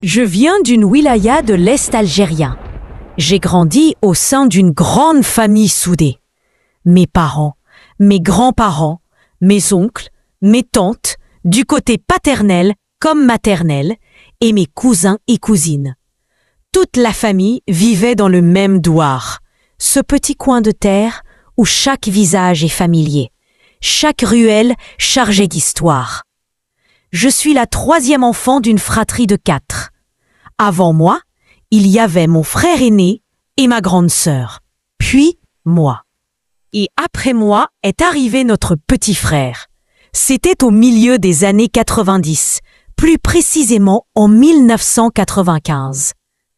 Je viens d'une wilaya de l'Est algérien. J'ai grandi au sein d'une grande famille soudée. Mes parents, mes grands-parents, mes oncles, mes tantes, du côté paternel comme maternel, et mes cousins et cousines. Toute la famille vivait dans le même douar, ce petit coin de terre où chaque visage est familier, chaque ruelle chargée d'histoire. Je suis la 3e enfant d'une fratrie de 4. Avant moi, il y avait mon frère aîné et ma grande sœur, puis moi. Et après moi est arrivé notre petit frère. C'était au milieu des années 90, plus précisément en 1995.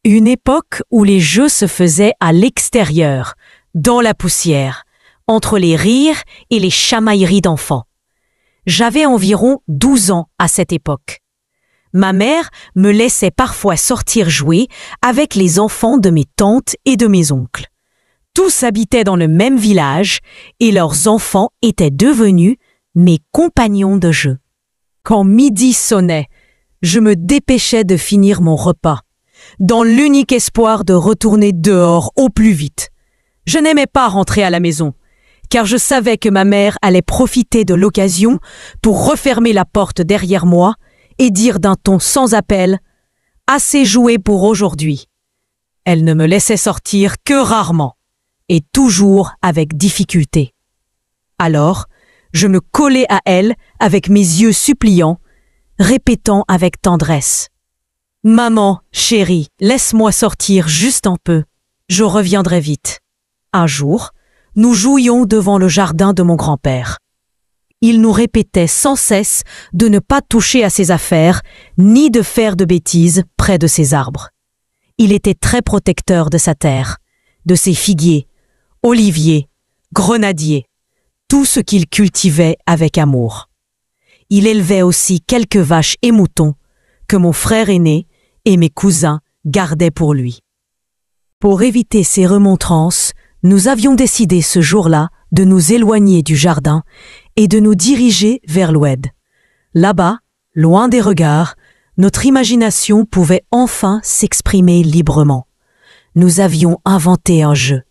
Une époque où les jeux se faisaient à l'extérieur, dans la poussière, entre les rires et les chamailleries d'enfants. J'avais environ 12 ans à cette époque. Ma mère me laissait parfois sortir jouer avec les enfants de mes tantes et de mes oncles. Tous habitaient dans le même village et leurs enfants étaient devenus mes compagnons de jeu. Quand midi sonnait, je me dépêchais de finir mon repas, dans l'unique espoir de retourner dehors au plus vite. Je n'aimais pas rentrer à la maison, car je savais que ma mère allait profiter de l'occasion pour refermer la porte derrière moi et dire d'un ton sans appel « Assez joué pour aujourd'hui ». Elle ne me laissait sortir que rarement, et toujours avec difficulté. Alors, je me collais à elle avec mes yeux suppliants, répétant avec tendresse « Maman, chérie, laisse-moi sortir juste un peu, je reviendrai vite ». Un jour, nous jouions devant le jardin de mon grand-père. Il nous répétait sans cesse de ne pas toucher à ses affaires, ni de faire de bêtises près de ses arbres. Il était très protecteur de sa terre, de ses figuiers, oliviers, grenadiers, tout ce qu'il cultivait avec amour. Il élevait aussi quelques vaches et moutons que mon frère aîné et mes cousins gardaient pour lui. Pour éviter ces remontrances, nous avions décidé ce jour-là de nous éloigner du jardin et de nous diriger vers l'oued. Là-bas, loin des regards, notre imagination pouvait enfin s'exprimer librement. Nous avions inventé un jeu.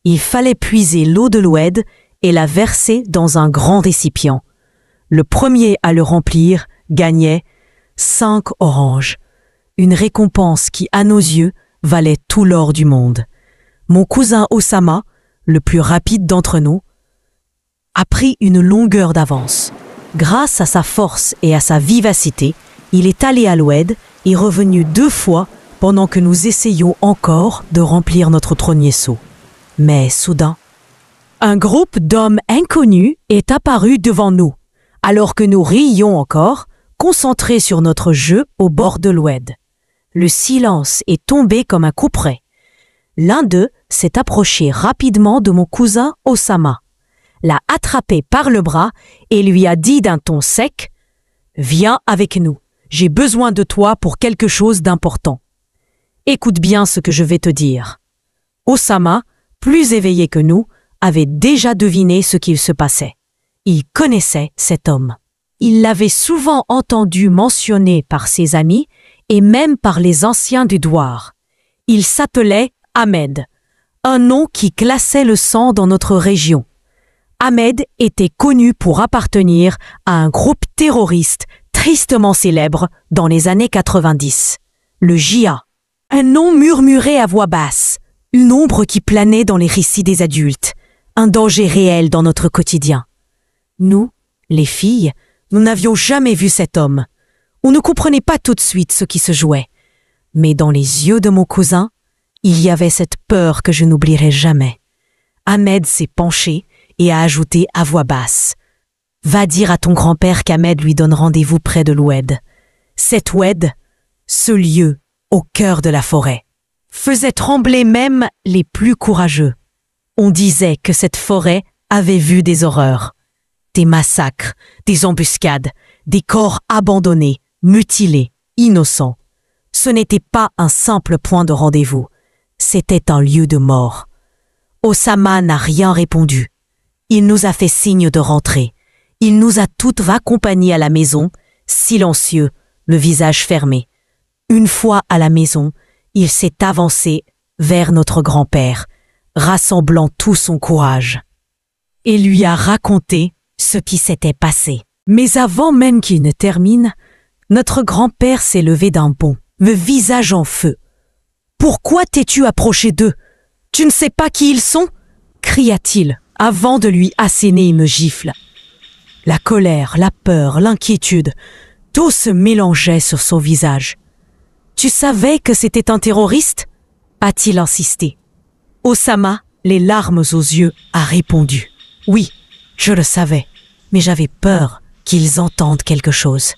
Il fallait puiser l'eau de l'oued et la verser dans un grand récipient. Le premier à le remplir gagnait 5 oranges, une récompense qui, à nos yeux, valait tout l'or du monde. Mon cousin Osama, le plus rapide d'entre nous, a pris une longueur d'avance. Grâce à sa force et à sa vivacité, il est allé à l'oued et revenu 2 fois pendant que nous essayions encore de remplir notre trognier seau. Mais soudain, un groupe d'hommes inconnus est apparu devant nous, alors que nous riions encore, concentrés sur notre jeu au bord de l'oued. Le silence est tombé comme un couperet. L'un d'eux s'est approché rapidement de mon cousin Osama, l'a attrapé par le bras et lui a dit d'un ton sec « Viens avec nous, j'ai besoin de toi pour quelque chose d'important. Écoute bien ce que je vais te dire. » Osama, plus éveillé que nous, avait déjà deviné ce qu'il se passait. Il connaissait cet homme. Il l'avait souvent entendu mentionner par ses amis et même par les anciens du douar. Il s'appelait Ahmed, un nom qui classait le sang dans notre région. Ahmed était connu pour appartenir à un groupe terroriste tristement célèbre dans les années 90, le JA. Un nom murmuré à voix basse, une ombre qui planait dans les récits des adultes, un danger réel dans notre quotidien. Nous, les filles, nous n'avions jamais vu cet homme. On ne comprenait pas tout de suite ce qui se jouait. Mais dans les yeux de mon cousin, il y avait cette peur que je n'oublierai jamais. Ahmed s'est penché et a ajouté à voix basse « Va dire à ton grand-père qu'Ahmed lui donne rendez-vous près de l'oued. Cet oued, ce lieu au cœur de la forêt, faisait trembler même les plus courageux. On disait que cette forêt avait vu des horreurs. Des massacres, des embuscades, des corps abandonnés, mutilés, innocents. Ce n'était pas un simple point de rendez-vous. C'était un lieu de mort. Osama n'a rien répondu. Il nous a fait signe de rentrer. Il nous a toutes accompagnés à la maison, silencieux, le visage fermé. Une fois à la maison, il s'est avancé vers notre grand-père, rassemblant tout son courage, et lui a raconté ce qui s'était passé. Mais avant même qu'il ne termine, notre grand-père s'est levé d'un bond, le visage en feu. « Pourquoi t'es-tu approché d'eux? Tu ne sais pas qui ils sont ?» cria-t-il, avant de lui asséner une gifle. La colère, la peur, l'inquiétude, tout se mélangeait sur son visage. « Tu savais que c'était un terroriste ?» a-t-il insisté. Osama, les larmes aux yeux, a répondu. « Oui, je le savais, mais j'avais peur qu'ils entendent quelque chose.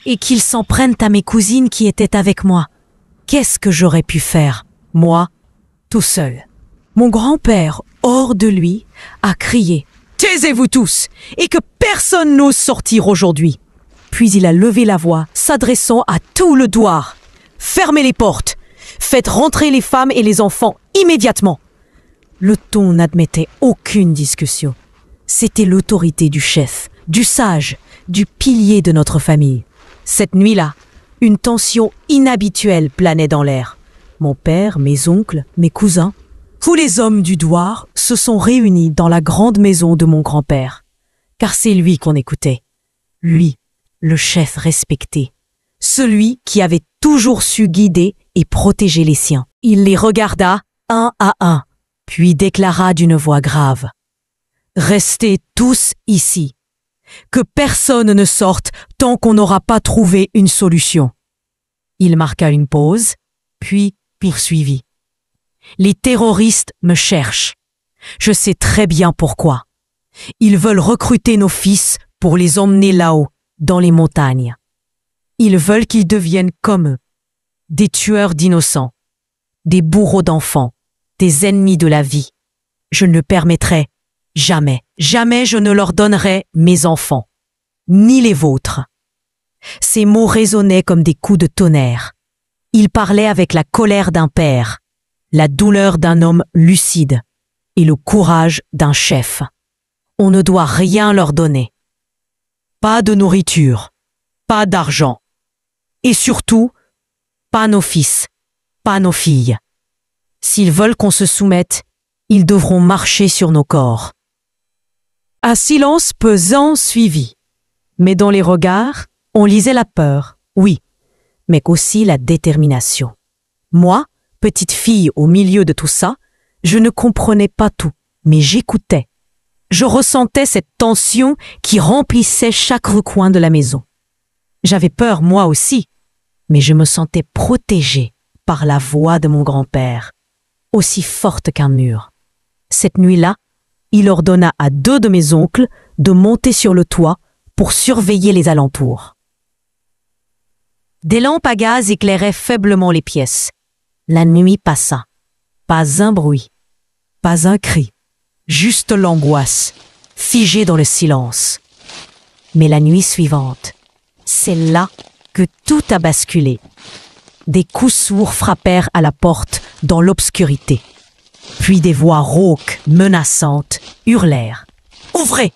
Et qu'ils s'en prennent à mes cousines qui étaient avec moi. Qu'est-ce que j'aurais pu faire, moi, tout seul ?» Mon grand-père, hors de lui, a crié « Taisez-vous tous, et que personne n'ose sortir aujourd'hui !» Puis il a levé la voix, s'adressant à tout le douar. « Fermez les portes! Faites rentrer les femmes et les enfants immédiatement !» Le ton n'admettait aucune discussion. C'était l'autorité du chef, du sage, du pilier de notre famille. Cette nuit-là, une tension inhabituelle planait dans l'air. Mon père, mes oncles, mes cousins, tous les hommes du douar se sont réunis dans la grande maison de mon grand-père. Car c'est lui qu'on écoutait. Lui, le chef respecté. Celui qui avait toujours su guider et protéger les siens. Il les regarda un à un, puis déclara d'une voix grave. « Restez tous ici. Que personne ne sorte tant qu'on n'aura pas trouvé une solution. » Il marqua une pause, puis poursuivit. « Les terroristes me cherchent. Je sais très bien pourquoi. Ils veulent recruter nos fils pour les emmener là-haut, dans les montagnes. Ils veulent qu'ils deviennent comme eux, des tueurs d'innocents, des bourreaux d'enfants, des ennemis de la vie. Je ne le permettrai jamais, jamais je ne leur donnerai mes enfants, ni les vôtres. » Ces mots résonnaient comme des coups de tonnerre. Il parlait avec la colère d'un père, la douleur d'un homme lucide et le courage d'un chef. On ne doit rien leur donner. Pas de nourriture, pas d'argent. Et surtout, pas nos fils, pas nos filles. S'ils veulent qu'on se soumette, ils devront marcher sur nos corps. Un silence pesant suivit, mais dans les regards, on lisait la peur, oui, mais aussi la détermination. Moi, petite fille au milieu de tout ça, je ne comprenais pas tout, mais j'écoutais. Je ressentais cette tension qui remplissait chaque recoin de la maison. J'avais peur moi aussi, mais je me sentais protégée par la voix de mon grand-père, aussi forte qu'un mur. Cette nuit-là, il ordonna à 2 de mes oncles de monter sur le toit pour surveiller les alentours. Des lampes à gaz éclairaient faiblement les pièces. La nuit passa. Pas un bruit, pas un cri, juste l'angoisse, figée dans le silence. Mais la nuit suivante, c'est là que tout a basculé. Des coups sourds frappèrent à la porte dans l'obscurité. Puis des voix rauques, menaçantes, hurlèrent. « Ouvrez!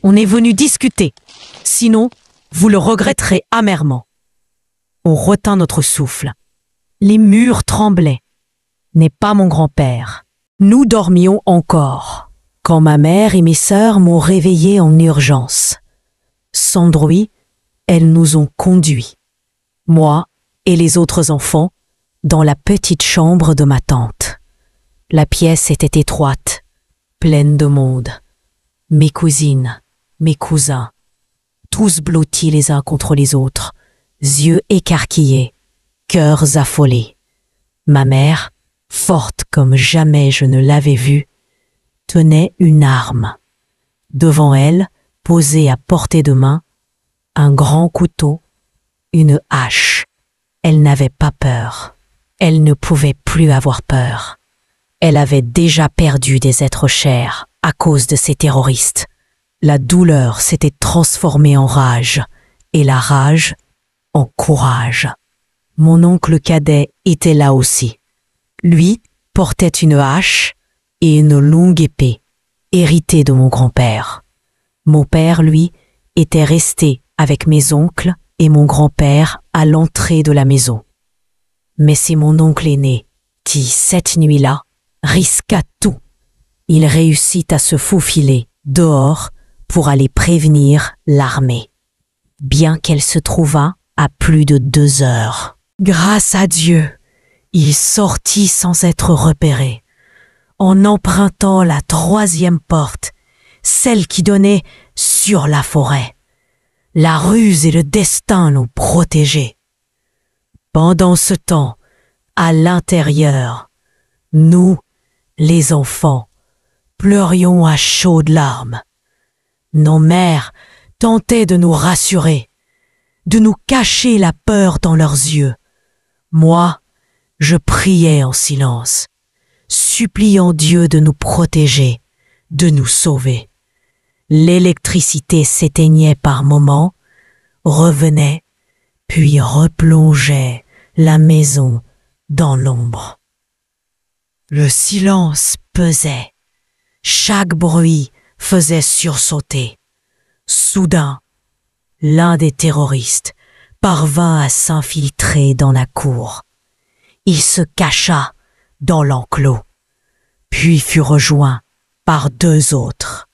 On est venu discuter. Sinon, vous le regretterez amèrement. » On retint notre souffle. Les murs tremblaient. N'est pas mon grand-père. Nous dormions encore, quand ma mère et mes sœurs m'ont réveillé en urgence. Sans bruit, elles nous ont conduits, moi et les autres enfants, dans la petite chambre de ma tante. La pièce était étroite, pleine de monde. Mes cousines, mes cousins, tous blottis les uns contre les autres, yeux écarquillés, cœurs affolés. Ma mère, forte comme jamais je ne l'avais vue, tenait une arme. Devant elle, posée à portée de main, un grand couteau, une hache. Elle n'avait pas peur. Elle ne pouvait plus avoir peur. Elle avait déjà perdu des êtres chers à cause de ces terroristes. La douleur s'était transformée en rage, et la rage en courage. Mon oncle cadet était là aussi. Lui portait une hache et une longue épée, héritée de mon grand-père. Mon père, lui, était resté avec mes oncles et mon grand-père à l'entrée de la maison. Mais c'est mon oncle aîné qui, cette nuit-là, risqua tout. Il réussit à se faufiler dehors pour aller prévenir l'armée, bien qu'elle se trouvât à plus de 2 heures. Grâce à Dieu, il sortit sans être repéré, en empruntant la 3e porte, celle qui donnait sur la forêt. La ruse et le destin nous protégeaient. Pendant ce temps, à l'intérieur, nous, les enfants, pleurions à chaudes larmes. Nos mères tentaient de nous rassurer, de nous cacher la peur dans leurs yeux. Moi, je priais en silence, suppliant Dieu de nous protéger, de nous sauver. L'électricité s'éteignait par moments, revenait, puis replongeait la maison dans l'ombre. Le silence pesait. Chaque bruit faisait sursauter. Soudain, l'un des terroristes parvint à s'infiltrer dans la cour. Il se cacha dans l'enclos, puis fut rejoint par 2 autres.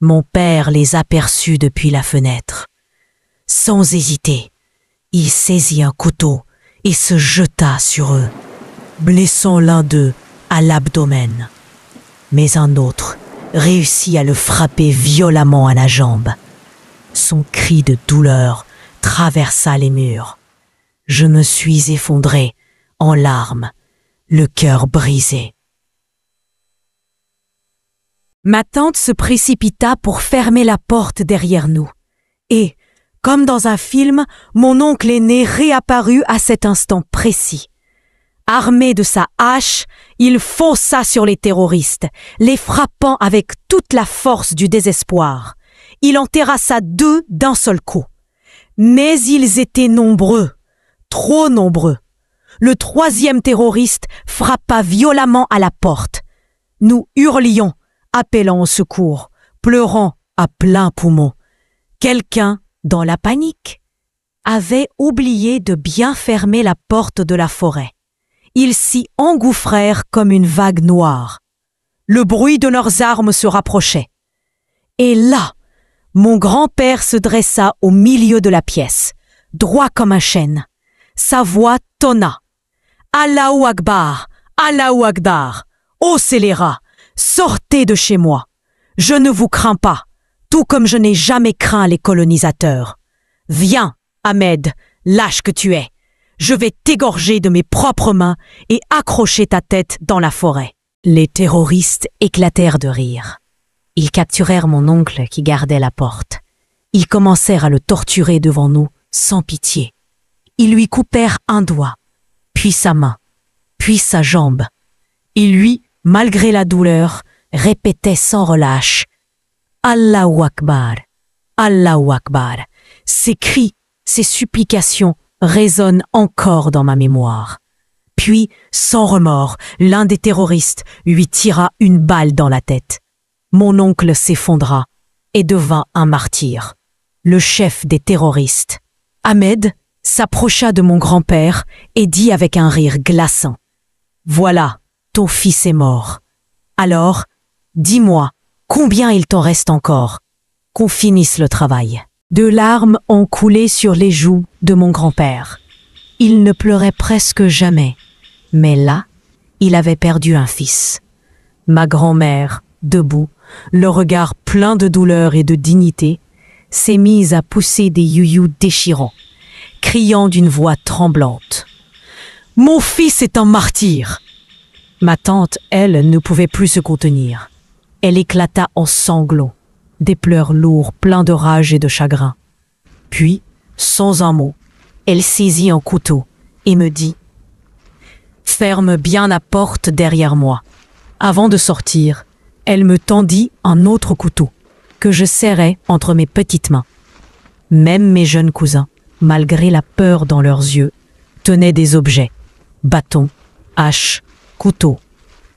Mon père les aperçut depuis la fenêtre. Sans hésiter, il saisit un couteau et se jeta sur eux, blessant l'un d'eux à l'abdomen. Mais un autre réussit à le frapper violemment à la jambe. Son cri de douleur traversa les murs. Je me suis effondré en larmes, le cœur brisé. Ma tante se précipita pour fermer la porte derrière nous. Et, comme dans un film, mon oncle aîné réapparut à cet instant précis. Armé de sa hache, il fonça sur les terroristes, les frappant avec toute la force du désespoir. Il en terrassa 2 d'un seul coup. Mais ils étaient nombreux, trop nombreux. Le 3e terroriste frappa violemment à la porte. Nous hurlions, appelant au secours, pleurant à plein poumon. Quelqu'un, dans la panique, avait oublié de bien fermer la porte de la forêt. Ils s'y engouffrèrent comme une vague noire. Le bruit de leurs armes se rapprochait. Et là, mon grand-père se dressa au milieu de la pièce, droit comme un chêne. Sa voix tonna. « Allahu Akbar! Allahu Akbar! Ô scélérats! Sortez de chez moi! Je ne vous crains pas, tout comme je n'ai jamais craint les colonisateurs. Viens, Ahmed, lâche que tu es! Je vais t'égorger de mes propres mains et accrocher ta tête dans la forêt. » Les terroristes éclatèrent de rire. Ils capturèrent mon oncle qui gardait la porte. Ils commencèrent à le torturer devant nous, sans pitié. Ils lui coupèrent un doigt, puis sa main, puis sa jambe. Et lui, malgré la douleur, répétait sans relâche « Allahu Akbar, Allahu Akbar ». Ses cris, ses supplications résonnent encore dans ma mémoire. Puis, sans remords, l'un des terroristes lui tira une balle dans la tête. Mon oncle s'effondra et devint un martyr. Le chef des terroristes, Ahmed, s'approcha de mon grand-père et dit avec un rire glaçant « Voilà, ton fils est mort. Alors, dis-moi, combien il t'en reste encore? Qu'on finisse le travail. » De larmes ont coulé sur les joues de mon grand-père. Il ne pleurait presque jamais, mais là, il avait perdu un fils. Ma grand-mère, debout, le regard plein de douleur et de dignité, s'est mise à pousser des youyous déchirants, criant d'une voix tremblante. « Mon fils est un martyr !» Ma tante, elle, ne pouvait plus se contenir. Elle éclata en sanglots, des pleurs lourds, pleins de rage et de chagrin. Puis, sans un mot, elle saisit un couteau et me dit « Ferme bien la porte derrière moi. » Avant de sortir, elle me tendit un autre couteau que je serrais entre mes petites mains. Même mes jeunes cousins, malgré la peur dans leurs yeux, tenaient des objets, bâtons, haches, couteaux,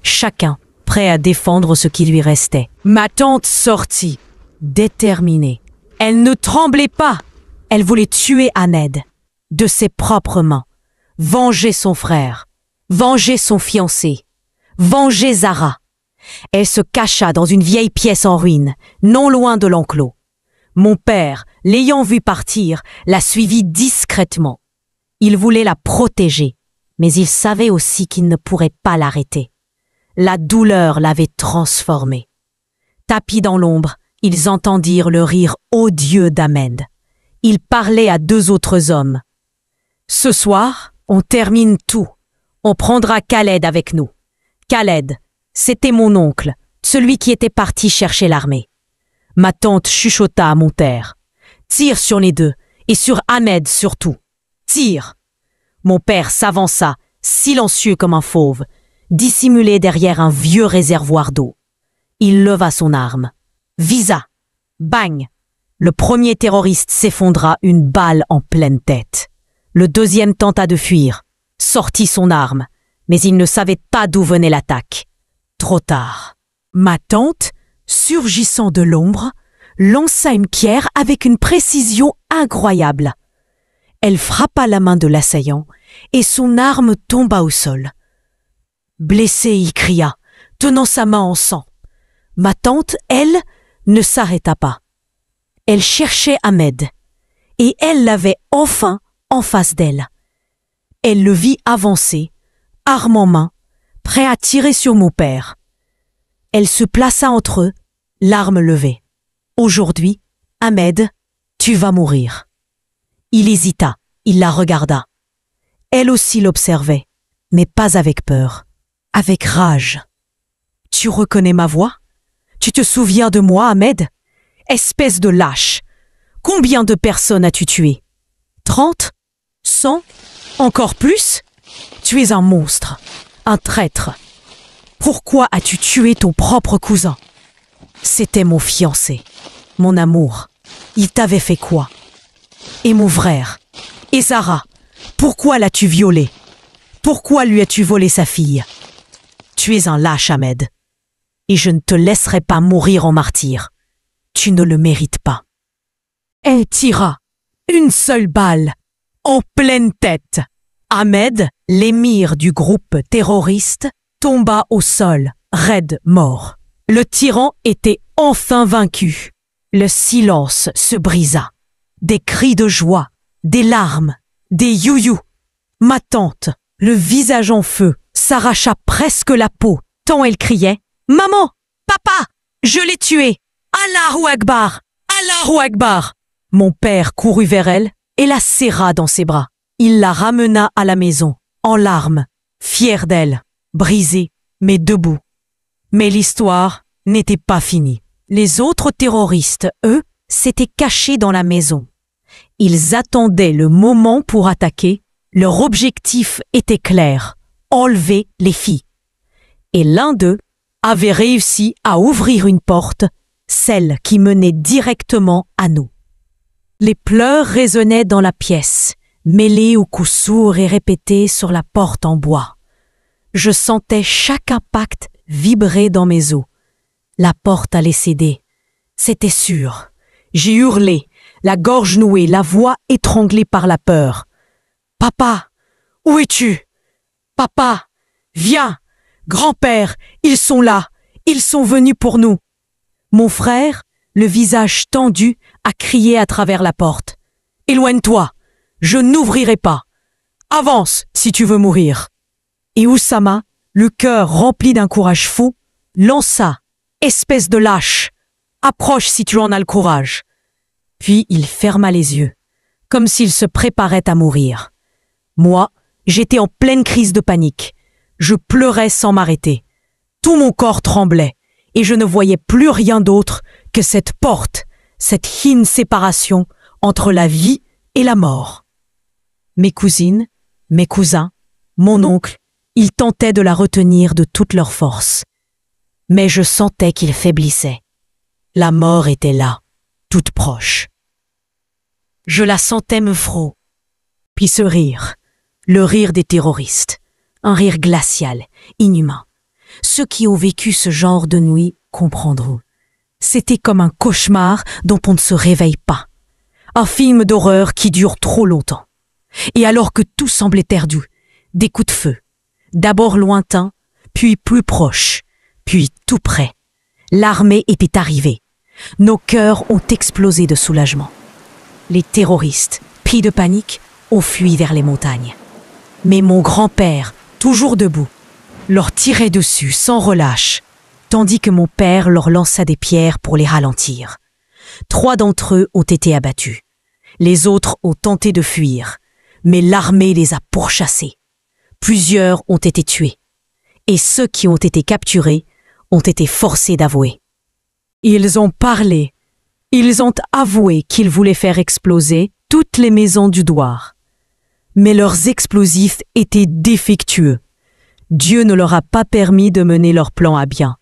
chacun prêt à défendre ce qui lui restait. Ma tante sortit, déterminée. Elle ne tremblait pas. Elle voulait tuer Ahmed, de ses propres mains, venger son frère, venger son fiancé, venger Zara. Elle se cacha dans une vieille pièce en ruine, non loin de l'enclos. Mon père, l'ayant vue partir, la suivit discrètement. Il voulait la protéger, mais il savait aussi qu'il ne pourrait pas l'arrêter. La douleur l'avait transformé. Tapis dans l'ombre, ils entendirent le rire odieux d'Ahmed. Il parlait à 2 autres hommes. « Ce soir, on termine tout. On prendra Khaled avec nous. Khaled, c'était mon oncle, celui qui était parti chercher l'armée. » Ma tante chuchota à mon père. « Tire sur les 2, et sur Ahmed surtout. Tire !» Mon père s'avança, silencieux comme un fauve, dissimulé derrière un vieux réservoir d'eau. Il leva son arme. Visa. Bang. Le premier terroriste s'effondra, une balle en pleine tête. Le deuxième tenta de fuir, sortit son arme, mais il ne savait pas d'où venait l'attaque. Trop tard. Ma tante, surgissant de l'ombre, lança une pierre avec une précision incroyable. Elle frappa la main de l'assaillant et son arme tomba au sol. Blessé, il cria, tenant sa main en sang. Ma tante, elle, ne s'arrêta pas. Elle cherchait Ahmed, et elle l'avait enfin en face d'elle. Elle le vit avancer, arme en main, prêt à tirer sur mon père. Elle se plaça entre eux, l'arme levée. « Aujourd'hui, Ahmed, tu vas mourir. » Il hésita, il la regarda. Elle aussi l'observait, mais pas avec peur, avec rage. « Tu reconnais ma voix? Tu te souviens de moi, Ahmed? Espèce de lâche! Combien de personnes as-tu tué? 30? 100? Encore plus? Tu es un monstre, un traître. Pourquoi as-tu tué ton propre cousin? C'était mon fiancé, mon amour. Il t'avait fait quoi? Et mon frère? Et Zara? Pourquoi l'as-tu violé? Pourquoi lui as-tu volé sa fille? Tu es un lâche, Ahmed. Et je ne te laisserai pas mourir en martyr. Tu ne le mérites pas. Elle tira une seule balle, en pleine tête. Ahmed, l'émir du groupe terroriste, tomba au sol, raide mort. Le tyran était enfin vaincu. Le silence se brisa. Des cris de joie, des larmes, des you-you. Ma tante, le visage en feu, s'arracha presque la peau, tant elle criait « Maman! Papa! Je l'ai tué! Allahu Akbar! Allahu Akbar !» Mon père courut vers elle et la serra dans ses bras. Il la ramena à la maison, en larmes, fier d'elle, brisée, mais debout. Mais l'histoire n'était pas finie. Les autres terroristes, eux, s'étaient cachés dans la maison. Ils attendaient le moment pour attaquer. Leur objectif était clair, enlever les filles. Et l'un d'eux avait réussi à ouvrir une porte, celle qui menait directement à nous. Les pleurs résonnaient dans la pièce, mêlés aux coups sourds et répétés sur la porte en bois. Je sentais chaque impact vibrer dans mes os. La porte allait céder. C'était sûr. J'ai hurlé, la gorge nouée, la voix étranglée par la peur. « Papa, où es-tu? Papa, viens! Grand-père, ils sont là! Ils sont venus pour nous! » Mon frère, le visage tendu, a crié à travers la porte. « Éloigne-toi! Je n'ouvrirai pas! Avance si tu veux mourir !» Et Oussama, le cœur rempli d'un courage fou, lança « Espèce de lâche! Approche si tu en as le courage !» Puis il ferma les yeux, comme s'il se préparait à mourir. Moi, j'étais en pleine crise de panique. Je pleurais sans m'arrêter. Tout mon corps tremblait et je ne voyais plus rien d'autre que cette porte, cette fine séparation entre la vie et la mort. Mes cousines, mes cousins, mon oncle, ils tentaient de la retenir de toute leur force. Mais je sentais qu'ils faiblissaient. La mort était là, toute proche. Je la sentais me frôler. Puis ce rire, le rire des terroristes, un rire glacial, inhumain. Ceux qui ont vécu ce genre de nuit comprendront. C'était comme un cauchemar dont on ne se réveille pas. Un film d'horreur qui dure trop longtemps. Et alors que tout semblait perdu, des coups de feu, d'abord lointains, puis plus proches, puis tout près. L'armée était arrivée. Nos cœurs ont explosé de soulagement. Les terroristes, pris de panique, ont fui vers les montagnes. Mais mon grand-père, toujours debout, leur tirait dessus sans relâche, tandis que mon père leur lança des pierres pour les ralentir. 3 d'entre eux ont été abattus. Les autres ont tenté de fuir, mais l'armée les a pourchassés. Plusieurs ont été tués, et ceux qui ont été capturés ont été forcés d'avouer. Ils ont parlé, ils ont avoué qu'ils voulaient faire exploser toutes les maisons du Douar. Mais leurs explosifs étaient défectueux. Dieu ne leur a pas permis de mener leur plan à bien.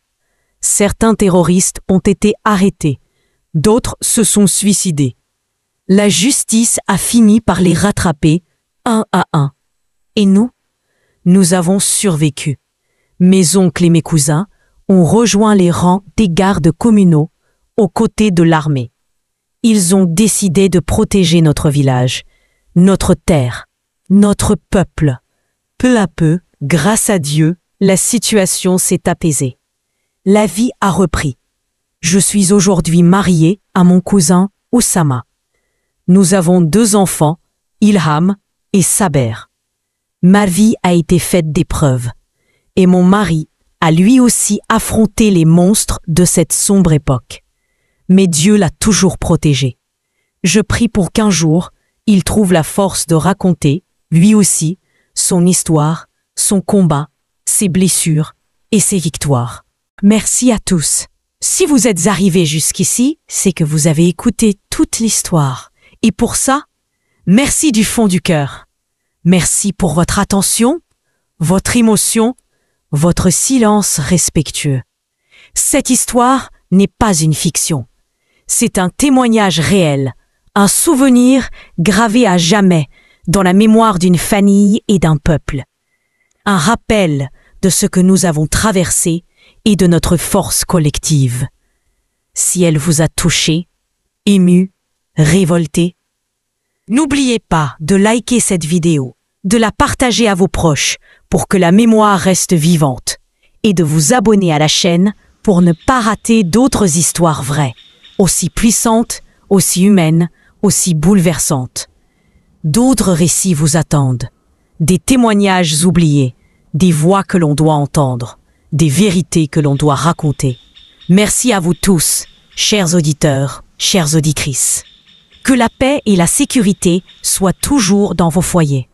Certains terroristes ont été arrêtés, d'autres se sont suicidés. La justice a fini par les rattraper un à un. Et nous avons survécu. Mes oncles et mes cousins ont rejoint les rangs des gardes communaux aux côtés de l'armée. Ils ont décidé de protéger notre village, notre terre, notre peuple. Peu à peu, grâce à Dieu, la situation s'est apaisée. La vie a repris. Je suis aujourd'hui mariée à mon cousin Oussama. Nous avons 2 enfants, Ilham et Saber. Ma vie a été faite d'épreuves, et mon mari a lui aussi affronté les monstres de cette sombre époque. Mais Dieu l'a toujours protégé. Je prie pour qu'un jour, il trouve la force de raconter, lui aussi, son histoire, son combat, ses blessures et ses victoires. Merci à tous. Si vous êtes arrivés jusqu'ici, c'est que vous avez écouté toute l'histoire. Et pour ça, merci du fond du cœur. Merci pour votre attention, votre émotion, votre silence respectueux. Cette histoire n'est pas une fiction. C'est un témoignage réel, un souvenir gravé à jamais dans la mémoire d'une famille et d'un peuple. Un rappel de ce que nous avons traversé et de notre force collective. Si elle vous a touché, ému, révolté, n'oubliez pas de liker cette vidéo, de la partager à vos proches pour que la mémoire reste vivante et de vous abonner à la chaîne pour ne pas rater d'autres histoires vraies, aussi puissantes, aussi humaines, aussi bouleversantes. D'autres récits vous attendent, des témoignages oubliés, des voix que l'on doit entendre, des vérités que l'on doit raconter. Merci à vous tous, chers auditeurs, chères auditrices. Que la paix et la sécurité soient toujours dans vos foyers.